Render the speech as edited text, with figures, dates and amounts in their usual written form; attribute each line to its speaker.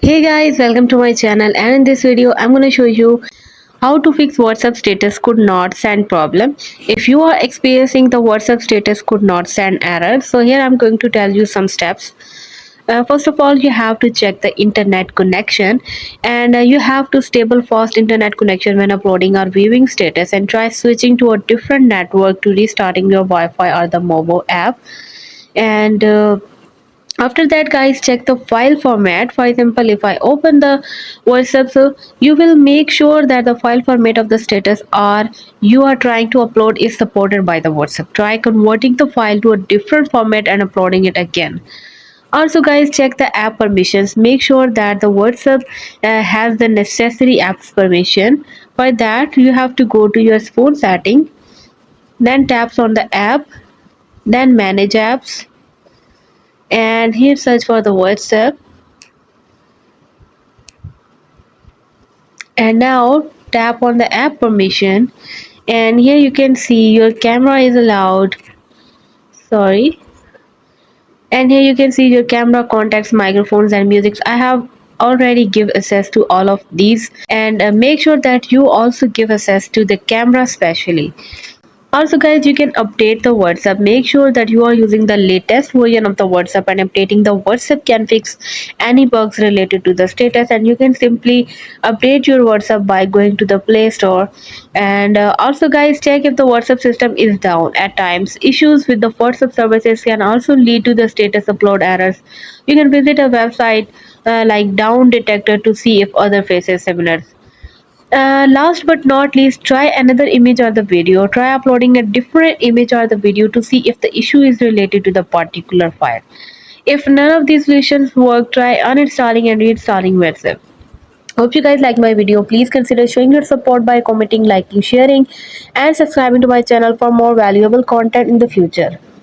Speaker 1: Hey guys, welcome to my channel, and in this video I'm going to show you how to fix WhatsApp status could not send problem. If you are experiencing the WhatsApp status could not send error, so here I'm going to tell you some steps. First of all, you have to check the internet connection, and you have to stable fast internet connection when uploading or viewing status, and try switching to a different network to restarting your Wi-Fi or the mobile app. And after that, guys, check the file format. For example, if I open the WhatsApp, so you will make sure that the file format of the status or you are trying to upload is supported by the WhatsApp. Try converting the file to a different format and uploading it again. Also, guys, check the app permissions. Make sure that the WhatsApp has the necessary apps permission. For that, you have to go to your phone setting, then taps on the app, then manage apps, and here search for the WhatsApp. And now tap on the app permission, and here you can see your camera is allowed. Sorry. And here you can see your camera, contacts, microphones and music. I have already give access to all of these, and make sure that you also give access to the camera especially. Also, guys, you can update the WhatsApp. Make sure that you are using the latest version of the WhatsApp, and updating the WhatsApp can fix any bugs related to the status. And you can simply update your WhatsApp by going to the Play Store. And also, guys, check if the WhatsApp system is down. At times, issues with the WhatsApp services can also lead to the status upload errors. You can visit a website like Down Detector to see if other faces similar. Last but not least, try another image or the video. Try uploading a different image or the video to see if the issue is related to the particular file. If none of these solutions work, try uninstalling and reinstalling WhatsApp. Hope you guys like my video. Please consider showing your support by commenting, liking, sharing, and subscribing to my channel for more valuable content in the future.